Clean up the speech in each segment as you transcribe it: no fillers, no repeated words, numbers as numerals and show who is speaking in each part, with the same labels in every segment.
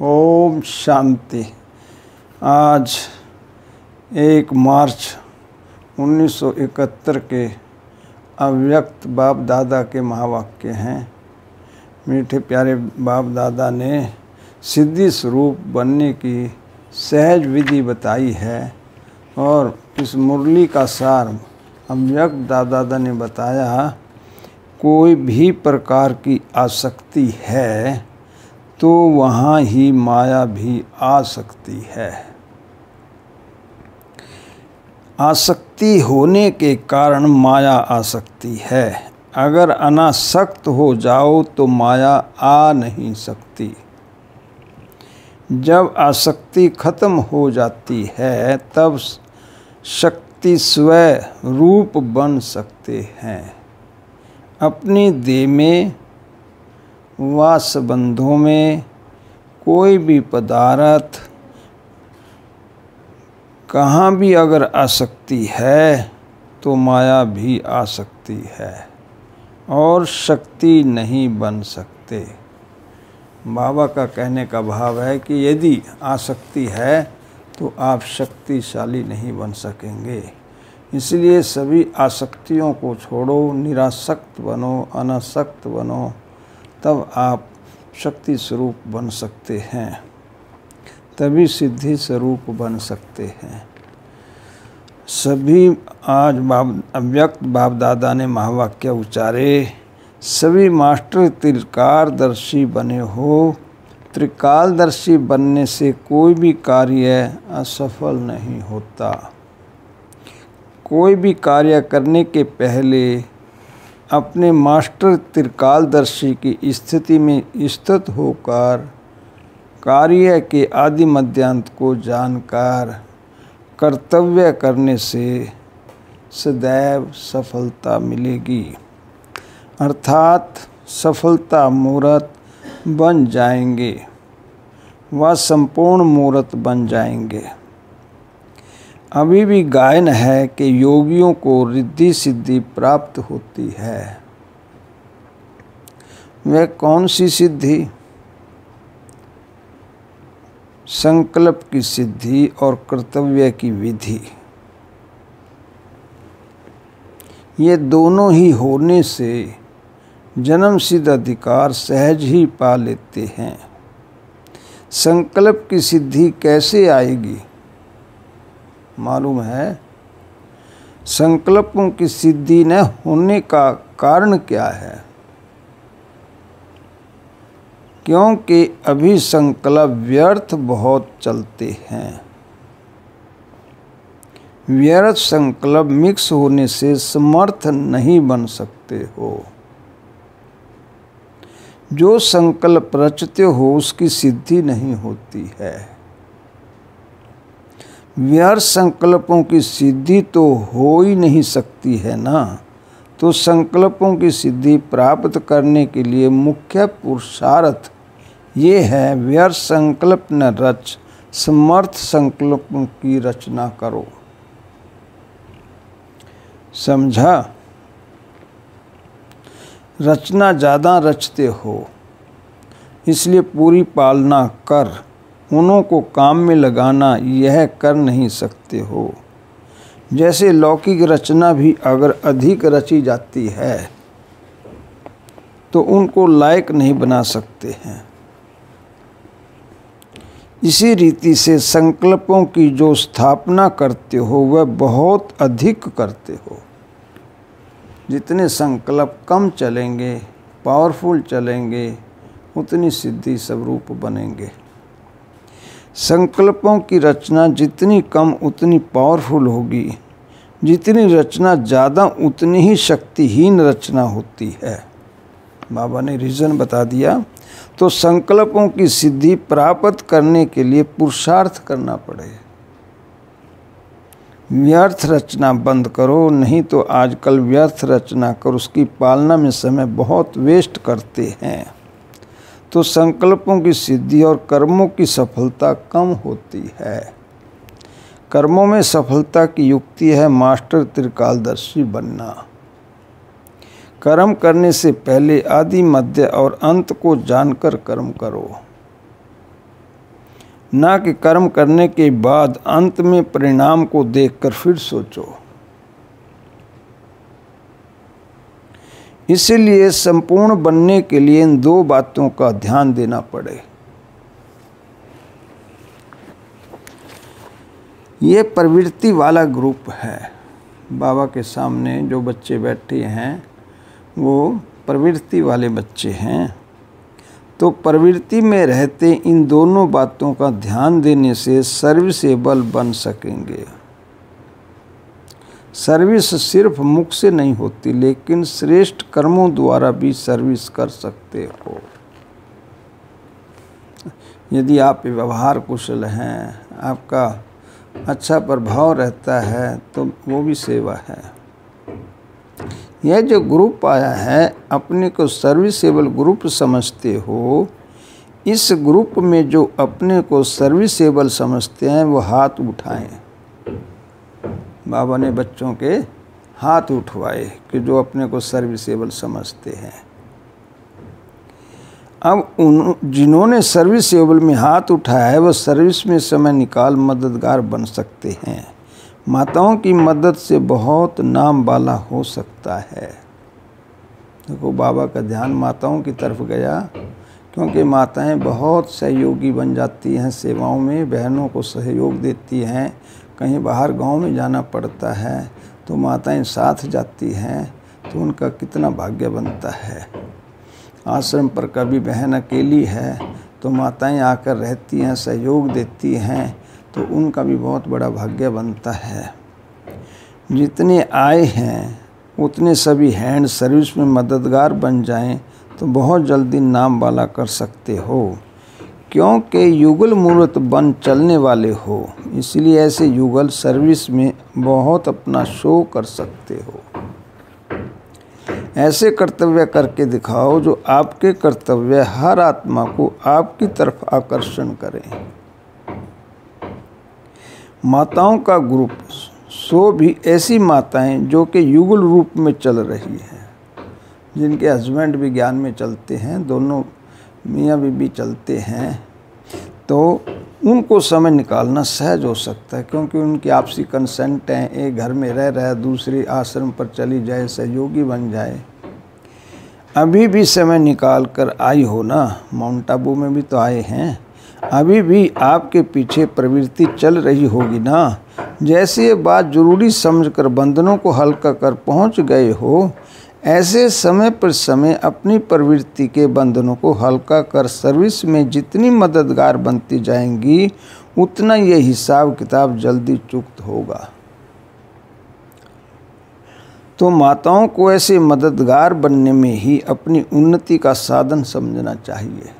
Speaker 1: ओम शांति। आज 1 मार्च 1971 के अव्यक्त बाप दादा के महावाक्य हैं। मीठे प्यारे बाप दादा ने सिद्धि स्वरूप बनने की सहज विधि बताई है और इस मुरली का सार अव्यक्त दादा ने बताया। कोई भी प्रकार की आसक्ति है तो वहाँ ही माया भी आ सकती है। आसक्ति होने के कारण माया आ सकती है। अगर अनासक्त हो जाओ तो माया आ नहीं सकती। जब आसक्ति खत्म हो जाती है तब शक्ति स्वयं रूप बन सकते हैं। अपनी देह में व संबंधों में कोई भी पदार्थ कहाँ भी अगर आसक्ति है तो माया भी आ सकती है और शक्ति नहीं बन सकते। बाबा का कहने का भाव है कि यदि आसक्ति है तो आप शक्तिशाली नहीं बन सकेंगे। इसलिए सभी आसक्तियों को छोड़ो, निरासक्त बनो, अनासक्त बनो, तब आप शक्ति स्वरूप बन सकते हैं, तभी सिद्धि स्वरूप बन सकते हैं। सभी आज अव्यक्त बाप दादा ने महावाक्य उच्चारे। सभी मास्टर त्रिकालदर्शी बने हो। त्रिकालदर्शी बनने से कोई भी कार्य असफल नहीं होता। कोई भी कार्य करने के पहले अपने मास्टर त्रिकालदर्शी की स्थिति में स्थित होकर कार्य के आदि मध्यांत को जानकर कर्तव्य करने से सदैव सफलता मिलेगी। अर्थात सफलता मूर्त बन जाएंगे व संपूर्ण मूर्त बन जाएंगे। अभी भी गायन है कि योगियों को रिद्धि सिद्धि प्राप्त होती है। वह कौन सी सिद्धि? संकल्प की सिद्धि और कर्तव्य की विधि। ये दोनों ही होने से जन्म सिद्ध अधिकार सहज ही पा लेते हैं। संकल्प की सिद्धि कैसे आएगी? मालूम है? संकल्पों की सिद्धि न होने का कारण क्या है? क्योंकि अभी संकल्प व्यर्थ बहुत चलते हैं। व्यर्थ संकल्प मिक्स होने से समर्थ नहीं बन सकते हो। जो संकल्प रचते हो उसकी सिद्धि नहीं होती है। व्यर्थ संकल्पों की सिद्धि तो हो ही नहीं सकती है ना। तो संकल्पों की सिद्धि प्राप्त करने के लिए मुख्य पुरुषार्थ ये है, व्यर्थ संकल्प न रच, समर्थ संकल्पों की रचना करो। समझा? रचना ज़्यादा रचते हो इसलिए पूरी पालना कर, उन्हों को काम में लगाना यह कर नहीं सकते हो। जैसे लौकिक रचना भी अगर अधिक रची जाती है तो उनको लायक नहीं बना सकते हैं। इसी रीति से संकल्पों की जो स्थापना करते हो वह बहुत अधिक करते हो। जितने संकल्प कम चलेंगे, पावरफुल चलेंगे, उतनी सिद्धि स्वरूप बनेंगे। संकल्पों की रचना जितनी कम उतनी पावरफुल होगी। जितनी रचना ज़्यादा उतनी ही शक्तिहीन रचना होती है। बाबा ने रीज़न बता दिया। तो संकल्पों की सिद्धि प्राप्त करने के लिए पुरुषार्थ करना पड़े। व्यर्थ रचना बंद करो, नहीं तो आजकल व्यर्थ रचना कर उसकी पालना में समय बहुत वेस्ट करते हैं। तो संकल्पों की सिद्धि और कर्मों की सफलता कम होती है। कर्मों में सफलता की युक्ति है मास्टर त्रिकालदर्शी बनना। कर्म करने से पहले आदि मध्य और अंत को जानकर कर्म करो। ना कि कर्म करने के बाद अंत में परिणाम को देखकर फिर सोचो। इसलिए संपूर्ण बनने के लिए इन दो बातों का ध्यान देना पड़े। ये प्रवृत्ति वाला ग्रुप है। बाबा के सामने जो बच्चे बैठे हैं वो प्रवृत्ति वाले बच्चे हैं। तो प्रवृत्ति में रहते इन दोनों बातों का ध्यान देने से सर्विसेबल बन सकेंगे। सर्विस सिर्फ मुख से नहीं होती, लेकिन श्रेष्ठ कर्मों द्वारा भी सर्विस कर सकते हो। यदि आप व्यवहार कुशल हैं, आपका अच्छा प्रभाव रहता है, तो वो भी सेवा है। यह जो ग्रुप आया है, अपने को सर्विसेबल ग्रुप समझते हो। इस ग्रुप में जो अपने को सर्विसेबल समझते हैं वो हाथ उठाएं। बाबा ने बच्चों के हाथ उठवाए कि जो अपने को सर्विसेबल समझते हैं। अब जिन्होंने सर्विसेबल में हाथ उठाया है वो सर्विस में समय निकाल मददगार बन सकते हैं। माताओं की मदद से बहुत नाम वाला हो सकता है। देखो, बाबा का ध्यान माताओं की तरफ गया, क्योंकि माताएं बहुत सहयोगी बन जाती हैं सेवाओं में, बहनों को सहयोग देती हैं। कहीं बाहर गांव में जाना पड़ता है तो माताएं साथ जाती हैं, तो उनका कितना भाग्य बनता है। आश्रम पर कभी बहन अकेली है तो माताएं आकर रहती हैं, सहयोग देती हैं, तो उनका भी बहुत बड़ा भाग्य बनता है। जितने आए हैं उतने सभी हैंड सर्विस में मददगार बन जाएं तो बहुत जल्दी नाम वाला कर सकते हो, क्योंकि युगल मूर्त बन चलने वाले हो। इसलिए ऐसे युगल सर्विस में बहुत अपना शो कर सकते हो। ऐसे कर्तव्य करके दिखाओ जो आपके कर्तव्य हर आत्मा को आपकी तरफ आकर्षण करें। माताओं का ग्रुप सो भी ऐसी माताएं जो कि युगल रूप में चल रही हैं, जिनके हस्बैंड भी ज्ञान में चलते हैं, दोनों मियाँ बीबी चलते हैं, तो उनको समय निकालना सहज हो सकता है, क्योंकि उनकी आपसी कंसेंट है। एक घर में रह रहा है, दूसरी आश्रम पर चली जाए, सहयोगी बन जाए। अभी भी समय निकाल कर आई हो ना, माउंट आबू में भी तो आए हैं। अभी भी आपके पीछे प्रवृत्ति चल रही होगी ना। जैसे ये बात जरूरी समझकर बंधनों को हल्का कर पहुंच गए हो, ऐसे समय पर समय अपनी प्रवृत्ति के बंधनों को हल्का कर सर्विस में जितनी मददगार बनती जाएंगी, उतना ये हिसाब किताब जल्दी चुक्त होगा। तो माताओं को ऐसे मददगार बनने में ही अपनी उन्नति का साधन समझना चाहिए।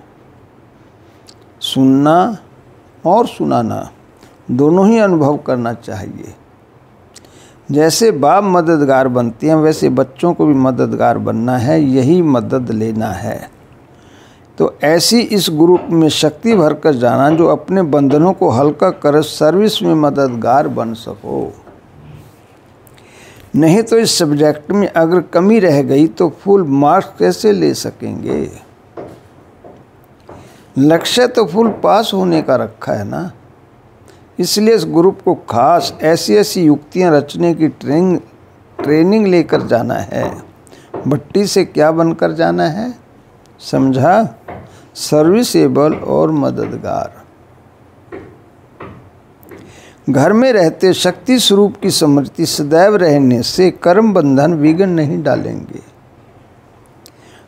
Speaker 1: सुनना और सुनाना दोनों ही अनुभव करना चाहिए। जैसे बाप मददगार बनते हैं, वैसे बच्चों को भी मददगार बनना है, यही मदद लेना है। तो ऐसी इस ग्रुप में शक्ति भरकर जाना जो अपने बंधनों को हल्का कर सर्विस में मददगार बन सको। नहीं तो इस सब्जेक्ट में अगर कमी रह गई तो फुल मार्क्स कैसे ले सकेंगे। लक्ष्य तो फुल पास होने का रखा है ना। इसलिए इस ग्रुप को खास ऐसी ऐसी युक्तियां रचने की ट्रेनिंग लेकर जाना है। भट्टी से क्या बनकर जाना है, समझा? सर्विसेबल और मददगार। घर में रहते शक्ति स्वरूप की स्मृति सदैव रहने से कर्म बंधन विघ्न नहीं डालेंगे।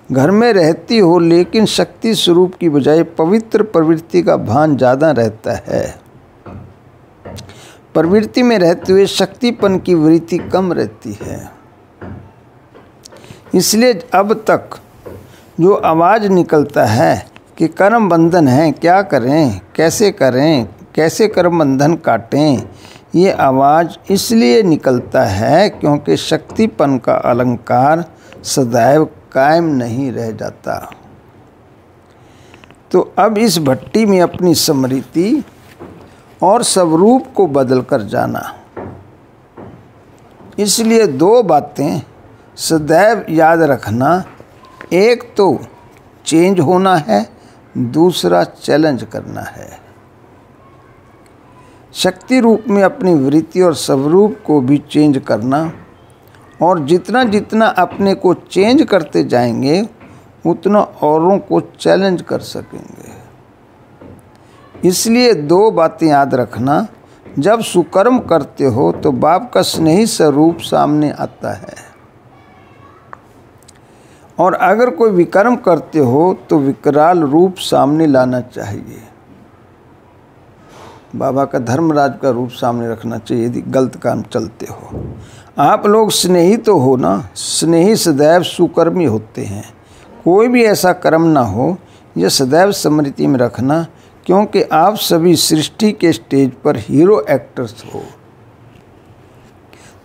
Speaker 1: घर में रहती हो लेकिन शक्ति स्वरूप की बजाय पवित्र प्रवृत्ति का भान ज़्यादा रहता है। प्रवृत्ति में रहते हुए शक्तिपन की वृत्ति कम रहती है। इसलिए अब तक जो आवाज़ निकलता है कि कर्म बंधन है, क्या करें, कैसे कर्म बंधन काटें, ये आवाज़ इसलिए निकलता है क्योंकि शक्तिपन का अलंकार सदैव कायम नहीं रह जाता। तो अब इस भट्टी में अपनी स्मृति और स्वरूप को बदल कर जाना। इसलिए दो बातें सदैव याद रखना, एक तो चेंज होना है, दूसरा चैलेंज करना है। शक्ति रूप में अपनी वृत्ति और स्वरूप को भी चेंज करना, और जितना जितना अपने को चेंज करते जाएंगे उतना औरों को चैलेंज कर सकेंगे। इसलिए 2 बातें याद रखना, जब सुकर्म करते हो तो बाप का स्नेही स्वरूप सामने आता है, और अगर कोई विकर्म करते हो तो विकराल रूप सामने लाना चाहिए। बाबा का धर्मराज का रूप सामने रखना चाहिए यदि गलत काम चलते हो। आप लोग स्नेही तो हो ना, स्नेही सदैव सुकर्मी होते हैं। कोई भी ऐसा कर्म ना हो, यह सदैव स्मृति में रखना, क्योंकि आप सभी सृष्टि के स्टेज पर हीरो एक्टर्स हो।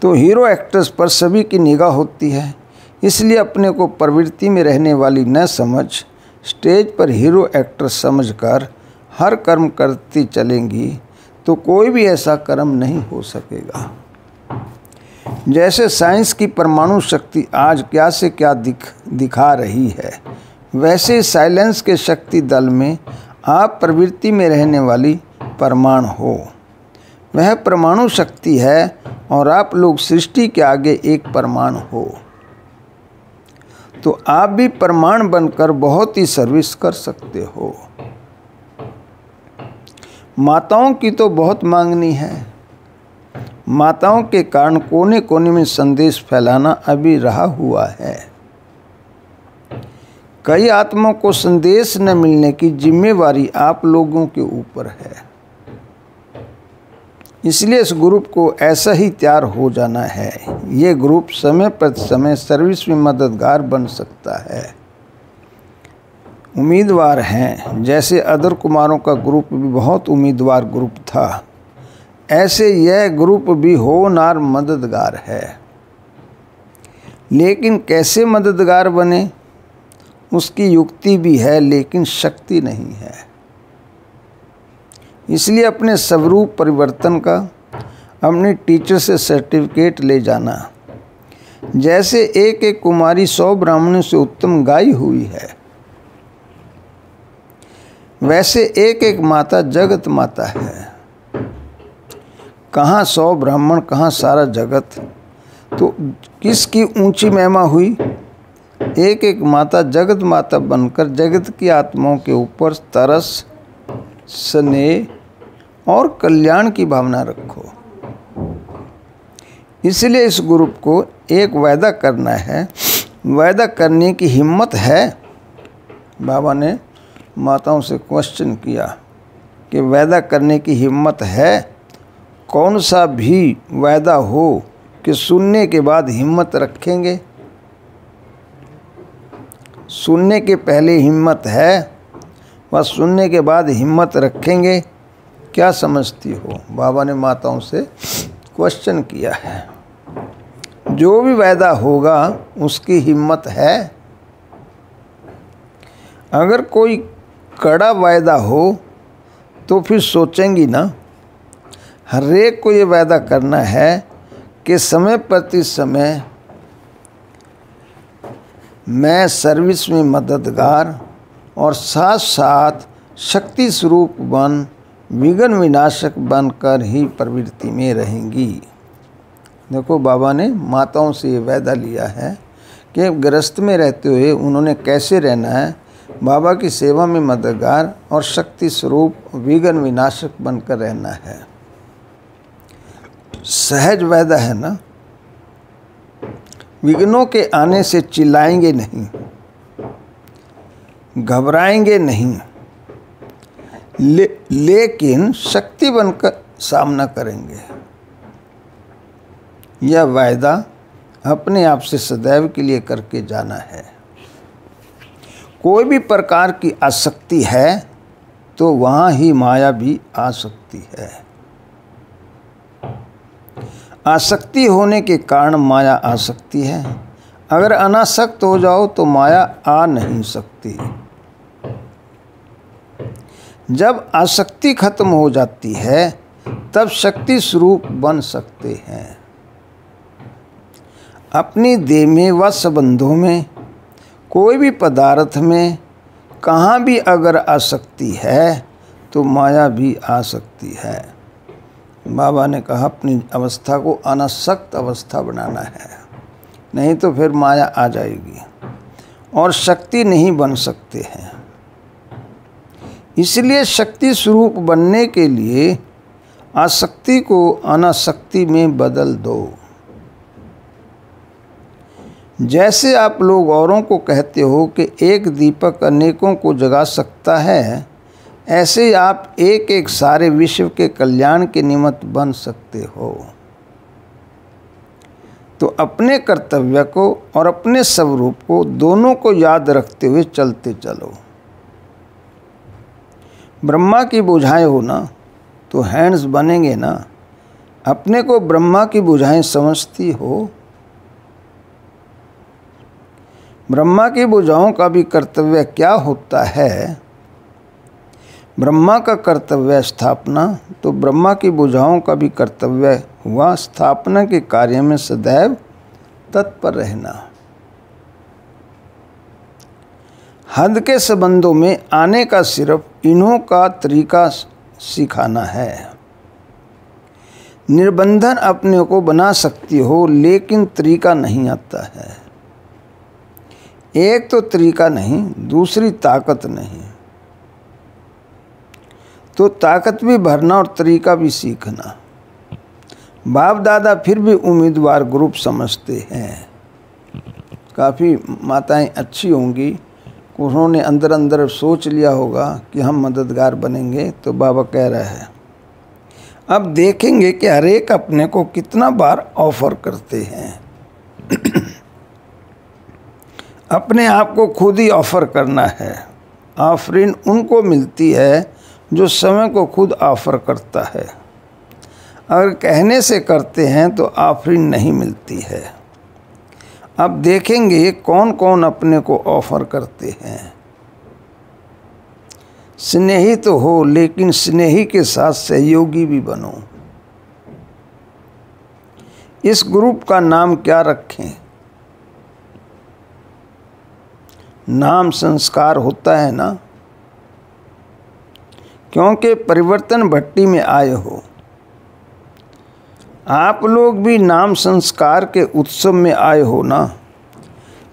Speaker 1: तो हीरो एक्टर्स पर सभी की निगाह होती है, इसलिए अपने को प्रवृत्ति में रहने वाली न समझ, स्टेज पर हीरो एक्टर समझकर हर कर्म करती चलेंगी तो कोई भी ऐसा कर्म नहीं हो सकेगा। जैसे साइंस की परमाणु शक्ति आज क्या से क्या दिखा रही है, वैसे साइलेंस के शक्ति दल में आप प्रवृत्ति में रहने वाली परमाणु हो। वह परमाणु शक्ति है और आप लोग सृष्टि के आगे एक परमाणु हो। तो आप भी परमाणु बनकर बहुत ही सर्विस कर सकते हो। माताओं की तो बहुत मांगनी है। माताओं के कारण कोने कोने में संदेश फैलाना अभी रहा हुआ है। कई आत्माओं को संदेश न मिलने की जिम्मेवारी आप लोगों के ऊपर है। इसलिए इस ग्रुप को ऐसा ही तैयार हो जाना है। ये ग्रुप समय पर समय सर्विस में मददगार बन सकता है। उम्मीदवार हैं, जैसे अदर कुमारों का ग्रुप भी बहुत उम्मीदवार ग्रुप था, ऐसे यह ग्रुप भी होनहार मददगार है। लेकिन कैसे मददगार बने, उसकी युक्ति भी है लेकिन शक्ति नहीं है। इसलिए अपने स्वरूप परिवर्तन का अपने टीचर से सर्टिफिकेट ले जाना। जैसे एक एक कुमारी 100 ब्राह्मणों से उत्तम गाई हुई है, वैसे एक एक माता जगत माता है। कहाँ 100 ब्राह्मण, कहाँ सारा जगत, तो किसकी ऊंची महिमा हुई। एक एक माता जगत माता बनकर जगत की आत्माओं के ऊपर तरस, स्नेह और कल्याण की भावना रखो। इसलिए इस ग्रुप को एक वायदा करना है। वायदा करने की हिम्मत है। बाबा ने माताओं से क्वेश्चन किया कि वायदा करने की हिम्मत है। कौन सा भी वायदा हो कि सुनने के बाद हिम्मत रखेंगे। सुनने के पहले हिम्मत है, बस सुनने के बाद हिम्मत रखेंगे। क्या समझती हो। बाबा ने माताओं से क्वेश्चन किया है। जो भी वायदा होगा उसकी हिम्मत है। अगर कोई कड़ा वायदा हो तो फिर सोचेंगी ना। हर एक को ये वायदा करना है कि समय प्रति समय मैं सर्विस में मददगार और साथ साथ शक्ति स्वरूप बन विघ्न विनाशक बनकर ही प्रवृत्ति में रहेंगी। देखो बाबा ने माताओं से ये वायदा लिया है कि गृहस्थ में रहते हुए उन्होंने कैसे रहना है। बाबा की सेवा में मददगार और शक्ति स्वरूप विघ्न विनाशक बनकर रहना है। सहज वायदा है ना। विघ्नों के आने से चिल्लाएंगे नहीं, घबराएंगे नहीं, लेकिन शक्ति बनकर सामना करेंगे। यह वायदा अपने आप से सदैव के लिए करके जाना है। कोई भी प्रकार की आसक्ति है तो वहाँ ही माया भी आ सकती है। आसक्ति होने के कारण माया आ सकती है। अगर अनासक्त हो जाओ तो माया आ नहीं सकती। जब आसक्ति खत्म हो जाती है तब शक्ति स्वरूप बन सकते हैं। अपनी देह में व संबंधों में, कोई भी पदार्थ में कहाँ भी अगर आसक्ति है तो माया भी आ सकती है। बाबा ने कहा अपनी अवस्था को अनासक्त अवस्था बनाना है, नहीं तो फिर माया आ जाएगी और शक्ति नहीं बन सकते हैं। इसलिए शक्ति स्वरूप बनने के लिए आसक्ति को अनासक्ति में बदल दो। जैसे आप लोग औरों को कहते हो कि एक दीपक अनेकों को जगा सकता है, ऐसे ही आप एक एक सारे विश्व के कल्याण के निमित्त बन सकते हो। तो अपने कर्तव्य को और अपने स्वरूप को दोनों को याद रखते हुए चलते चलो। ब्रह्मा की बुझाएं हो ना तो हैंड्स बनेंगे ना। अपने को ब्रह्मा की बुझाएं समझती हो। ब्रह्मा की बुझाओं का भी कर्तव्य क्या होता है? ब्रह्मा का कर्तव्य स्थापना, तो ब्रह्मा की बुझाओं का भी कर्तव्य हुआ स्थापना के कार्य में सदैव तत्पर रहना। हद के संबंधों में आने का सिर्फ इन्हों का तरीका सिखाना है। निर्बंधन अपने को बना सकती हो, लेकिन तरीका नहीं आता है। एक तो तरीका नहीं, दूसरी ताकत नहीं। तो ताकत भी भरना और तरीका भी सीखना। बाप दादा फिर भी उम्मीदवार ग्रुप समझते हैं। काफ़ी माताएं अच्छी होंगी, उन्होंने अंदर अंदर सोच लिया होगा कि हम मददगार बनेंगे। तो बाबा कह रहे हैं अब देखेंगे कि हर एक अपने को कितना बार ऑफर करते हैं। अपने आप को खुद ही ऑफर करना है। ऑफरिंग उनको मिलती है जो समय को खुद ऑफर करता है। अगर कहने से करते हैं तो ऑफरिंग नहीं मिलती है। अब देखेंगे कौन कौन अपने को ऑफर करते हैं। स्नेही तो हो, लेकिन स्नेही के साथ सहयोगी भी बनो। इस ग्रुप का नाम क्या रखें? नाम संस्कार होता है ना, क्योंकि परिवर्तन भट्टी में आए हो। आप लोग भी नाम संस्कार के उत्सव में आए हो ना।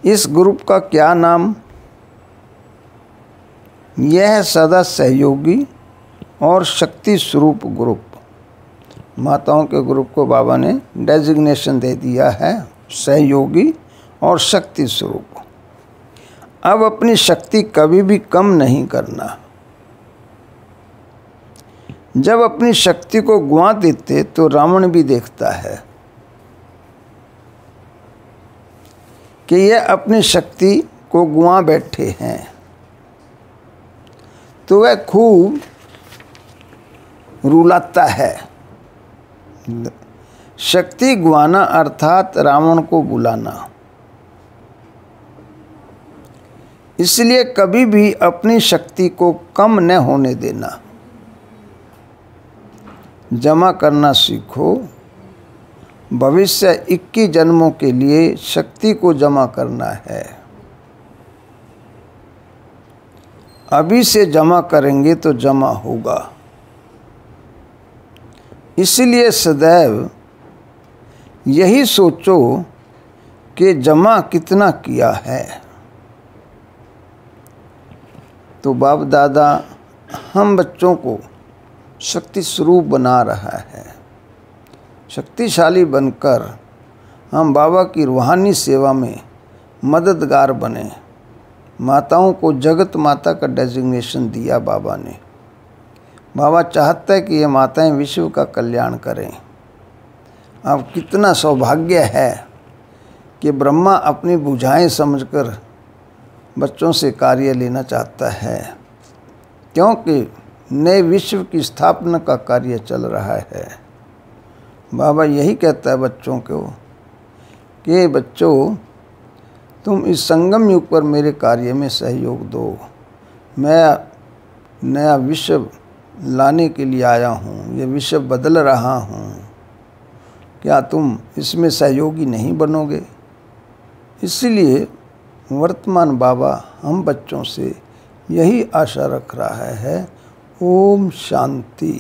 Speaker 1: इस ग्रुप का क्या नाम? यह है सदा सहयोगी और शक्ति स्वरूप ग्रुप। माताओं के ग्रुप को बाबा ने डेजिग्नेशन दे दिया है, सहयोगी और शक्ति स्वरूप। अब अपनी शक्ति कभी भी कम नहीं करना। जब अपनी शक्ति को गुआ देते तो रावण भी देखता है कि यह अपनी शक्ति को गुआ बैठे हैं, तो वह खूब रुलाता है। शक्ति गुआना अर्थात रावण को बुलाना। इसलिए कभी भी अपनी शक्ति को कम न होने देना। जमा करना सीखो। भविष्य 21 जन्मों के लिए शक्ति को जमा करना है। अभी से जमा करेंगे तो जमा होगा। इसलिए सदैव यही सोचो कि जमा कितना किया है। तो बाप दादा हम बच्चों को शक्ति स्वरूप बना रहा है। शक्तिशाली बनकर हम बाबा की रूहानी सेवा में मददगार बने। माताओं को जगत माता का डेजिग्नेशन दिया बाबा ने। बाबा चाहता है कि ये माताएं विश्व का कल्याण करें। अब कितना सौभाग्य है कि ब्रह्मा अपनी बुझाएं समझकर बच्चों से कार्य लेना चाहता है, क्योंकि नए विश्व की स्थापना का कार्य चल रहा है। बाबा यही कहता है बच्चों को कि बच्चों तुम इस संगम युग पर मेरे कार्य में सहयोग दो। मैं नया विश्व लाने के लिए आया हूँ, ये विश्व बदल रहा हूँ। क्या तुम इसमें सहयोगी नहीं बनोगे? इसलिए वर्तमान बाबा हम बच्चों से यही आशा रख रहा है। ओम शांति।